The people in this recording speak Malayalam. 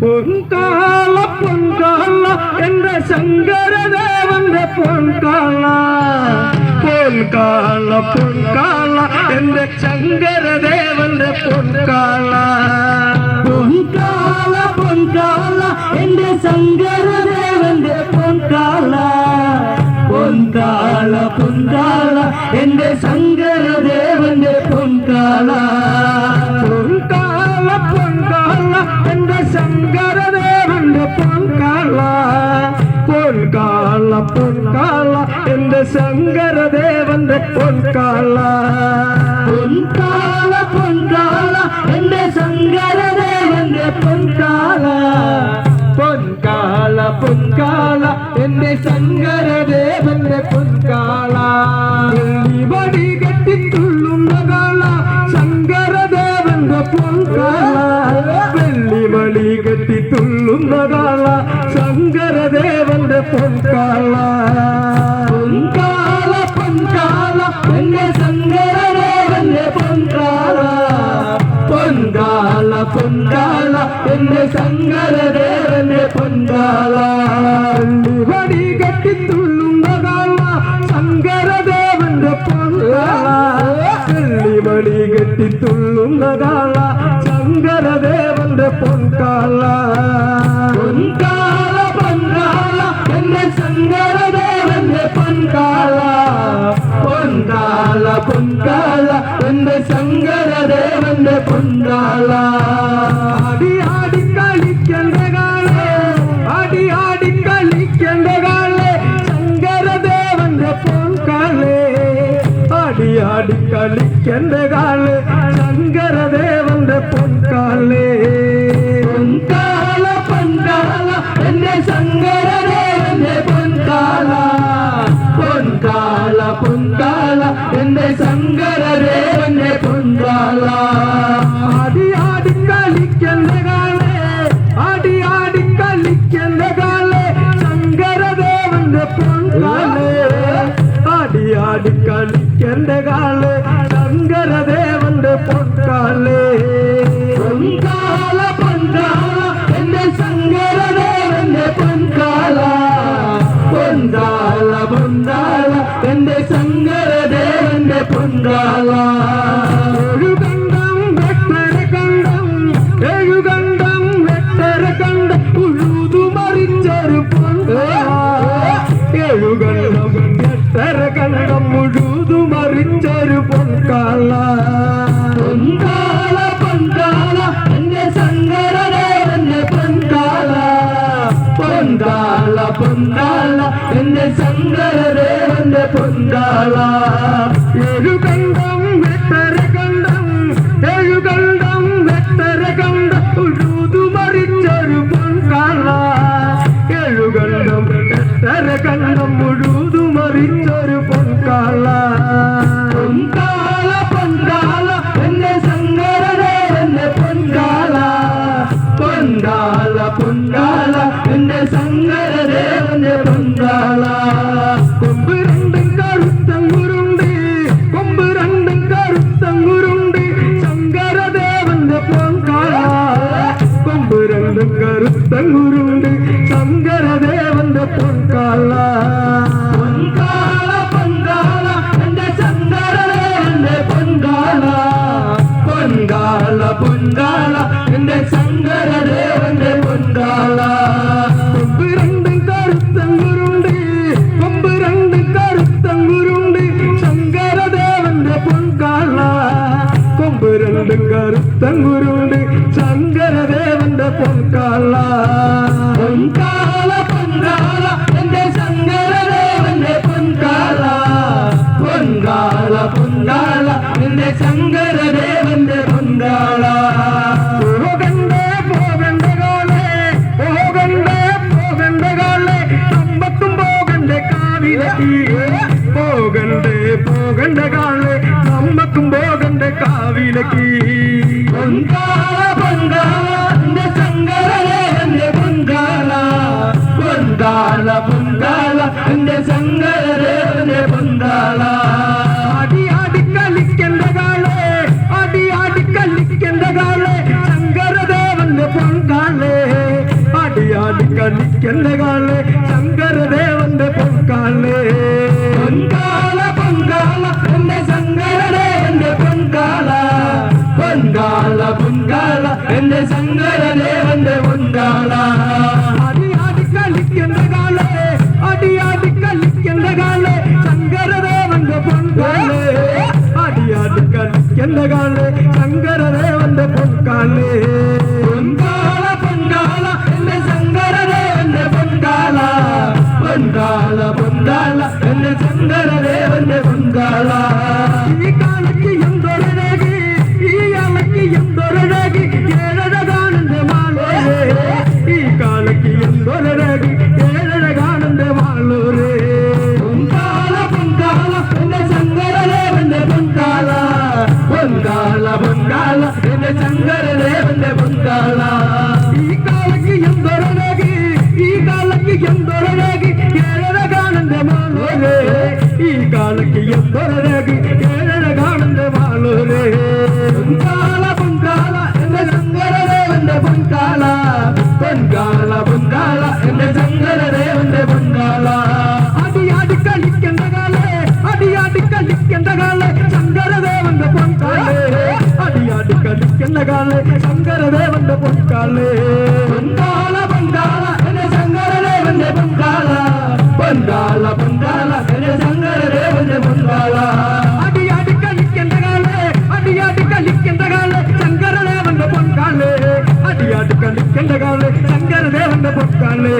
പൊൻകാള പൊൻകാള എന്റെ ശങ്കരദേവന്റെ പൊൻകാള പൊൻകാള പൊൻകാള എന്റെ ശങ്കരദേവന്റെ പൊൻകാള പൊൻകാള പൊൻകാള എന്റെ ശങ്കരദേവന്റെ പൊൻകാള പൊൻകാള പൊൻകാള എന്റെ ശങ്കരദേവന്റെ പൊൻകാള പൊൻകാള പൊൻകാള എന്റെ ശങ്കരദേവന്റെ പൊൻകാള പൊൻകാള പൊൻകാള എന്റെ ശങ്കരദേവന്റെ പൊൻകാള പൊൻകാള പൊൻകാള എന്റെ ശങ്കരദേവന്റെ പൊൻകാള പൊൻകാള പൊൻകാള എന്റെ ശങ്കരദേവന്റെ പൊൻകാള വെള്ളിവടി കെട്ടിത്തുള്ളുന്ന കാള ശങ്കരദേവന്റെ പൊൻകാള വെള്ളിവടി കെട്ടിത്തുള്ളുന്ന കാള ശങ്കരദേവന്റെ പൊൻകാള പൊൻകാള പൊൻകാള എന്റെ ശങ്കരദേവന്റെ പൊൻകാള പൊൻകാള പൊൻകാള എന്റെ ശങ്കരദേവന്റെ പൊൻകാള വെള്ളിവടി കെട്ടിത്തുള്ളുന്ന കാള ശങ്കരദേവന്റെ പൊൻകാള വെള്ളിവടി കെട്ടിത്തുള്ളുന്ന കാള ശങ്കരദേവന്റെ പൊൻകാള പൊൻകാള പൊൻകാള എന്റെ ശങ്കരദേവന്റെ പൊൻകാള പൊൻകാള പൊൻകാള എന്റെ ശങ്കരദേവന്റെ പൊൻകാള ആടി ആടി കളിക്കണ്ട കാളെ ആടി ആടി കളിക്കണ്ട കാളെ ശങ്കരദേവന്റെ പൊൻകാളെ ആടി ആടി കളിക്കണ്ട കാളെ ശങ്കരദേവന്റെ പൊൻകാളെ പൊൻകാള പൊൻകാള എന്റെ ശങ്കരദേവന്റെ പൊൻകാള പൊൻകാള പൊൻകാള എന്റെ ശങ്കരദേവന്റെ പൊൻകാള ആടി ആടി കളിക്കണ്ട കാളെ ആടി ആടി കളിക്കണ്ട കാളെ ശങ്കരദേവന്റെ പൊൻകാളെ ആടി ആടി കളിക്കണ്ട കാളെ ശങ്കരദേവന്റെ പൊൻകാളെ പൊൻകാള പൊൻകാള എന്റെ ശങ്കരദേവന്റെ പൊൻകാള പൊൻകാള പൊൻകാള എന്റെ ശങ്കരദേവന്റെ പൊൻകാള ഏഴുകണ്ഠം വെട്ടര കണ്ഠം ഏഴുകണ്ഠം വെട്ടര കണ്ഠം ഉഴുതുമറിച്ചൊരു പൊൻകാള ഏഴുകണ്ഠം വെട്ടര കണ്ഠം ഉഴുതുമറിച്ചൊരു പൊൻകാള പൊൻകാള പൊൻകാള എന്റെ ശങ്കരദേവന്റെ പൊൻകാള പൊൻകാള പൊൻകാള എന്റെ ശങ്കരദേവന്റെ പൊൻകാള ഏഴുകണ്ഠം വെട്ടര കണ്ഠം ഏഴുകണ്ഠം വെട്ടര കണ്ഠം ഉഴുതുമറിച്ചൊരു പൊൻകാള ഏഴുകണ്ഠം വെട്ടര കണ്ഠം ഉഴുതുമറിച്ചൊരു പൊൻകാള പൊൻകാള പൊൻകാള എന്റെ ശങ്കരദേവന്റെ പൊൻകാള പൊൻകാള പൊൻകാള എന്റെ ശങ്കരദേവന്റെ പൊൻകാള കൊമ്പ് രണ്ടും കറുത്തങ്കുരുണ്ട് കൊമ്പ് രണ്ടും കറുത്തങ്കുരുണ്ട് ശങ്കരദേവന്റെ പൊൻകാള കൊമ്പ് രണ്ടും കറുത്തങ്കുരുണ്ട് ശങ്കരദേവന്റെ പൊൻകാള പൊൻകാള പൊൻകാള എന്റെ ശങ്കരദേവന്റെ പൊൻകാള പൊൻകാള പൊൻകാള എന്റെ ശങ്കരദേവന്റെ പൊൻകാള കൊമ്പ് രണ്ടും കറുത്തങ്കുരുണ്ട് കൊമ്പ് രണ്ടും കറുത്തങ്കുരുണ്ട് ശങ്കരദേവന്റെ പൊൻകാള കൊമ്പ് രണ്ടും കറുത്തങ്കുരുണ്ട് ശങ്കരദേവന്റെ പൊൻകാള പൊൻകാള പൊൻകാള എന്റെ ശങ്കരദേവന്റെ പൊൻകാള പൊൻകാള പൊൻകാള എന്റെ ശങ്കരദേവന്റെ പൊൻകാള പോകണ്ടേ പോകണ്ട കാളെ പോകണ്ടേ പോകണ്ട കാളെ നമ്മക്കും പോകണ്ടേ കാവിലേക്ക് പോകണ്ടേ പോകണ്ട കാളെ നമ്മക്കും പോകണ്ടേ കാവിലേക്ക് പൊൻകാള പൊൻകാള എന്റെ ശങ്കരദേവന്റെ പൊൻകാള പൊൻകാള പൊൻകാള എന്റെ ശങ്കരദേവന്റെ പൊൻകാള ആടി ആടി കളിക്കണ്ട കാളെ ആടി ആടി കളിക്കണ്ട കാളെ ശങ്കരദേവന്റെ പൊൻകാളെ കളിക്കുന്നകാലേ ശങ്കരദേവന്റെ പൊൻകാലേ പൊൻകാല പൊൻകാല എന്റെ ശങ്കരദേവന്റെ പൊൻകാല പൊൻകാല പൊൻകാല എന്റെ ശങ്കരദേവന്റെ പൊൻകാല അടിയാടി കളിക്കുന്ന കാലേ അടിയാടി കളിക്കുന്ന കാലേ ശങ്കരദേവന്റെ പൊൻകാലേ അടിയാടി കളിക്കുന്ന കാലേ ശങ്കരദേവന്റെ പൊൻകാലേ പൊൻകാല പൊൻകാല എന്റെ ശങ്കരദേവന്റെ പൊൻകാല പൊൻകാല പൊൻകാല എന്റെ ശങ്കരദേവന്റെ പൊൻകാല ഈ കാലയ്ക്ക് എന്തൊരഴകി ഈ അലയ്ക്ക് എന്തൊരഴകി ഏഴഴകാണെന്റെ മാളൂരേ ഈ കാലയ്ക്ക് എന്തൊരഴകി ഏഴഴകാണെന്റെ മാളൂരേ പൊൻകാല പൊൻകാല എന്റെ ശങ്കരദേവന്റെ പൊൻകാല പൊൻകാല പൊൻകാല എന്റെ ശങ്കരദേവന്റെ പൊൻകാല ഈ കാലയ്ക്ക് എന്തൊരഴകി ഈ കാലയ്ക്ക് എന്തൊരഴകി ഏഴഴകാണെന്റെ മാളൂരേ ഈ കാലയ്ക്ക് എന്തൊരഴകി ഏഴഴകാണെന്റെ മാളൂരേ പൊൻകാല പൊൻകാല എന്റെ ശങ്കരദേവന്റെ പൊൻകാല പൊൻകാല പൊൻകാല എന്റെ ശങ്കരദേവന്റെ പൊൻകാല അടിയാടി കളിക്കേണ്ട കാലേ അടിയാടി കളിക്കേണ്ട കാലേ ശങ്കരദേവന്റെ പൊൻകാലേ അടിയാടി കളിക്കേണ്ട കാലേ ശങ്കരദേവന്റെ പൊൻകാലേ പൊൻകാല പൊൻകാല എന്റെ ശങ്കരദേവന്റെ പൊൻകാല പൊൻകാല പൊൻകാല എന്റെ ശങ്കരദേവന്റെ പൊൻകാല അടിയാടി കളിക്കേണ്ട കാലേ അടിയാടി കളിക്കേണ്ട കാലേ ശങ്കരദേവന്റെ പൊൻകാലേ അടിയാടി കളിക്കേണ്ട കാലേ ശങ്കരദേവന്റെ പൊൻകാലേ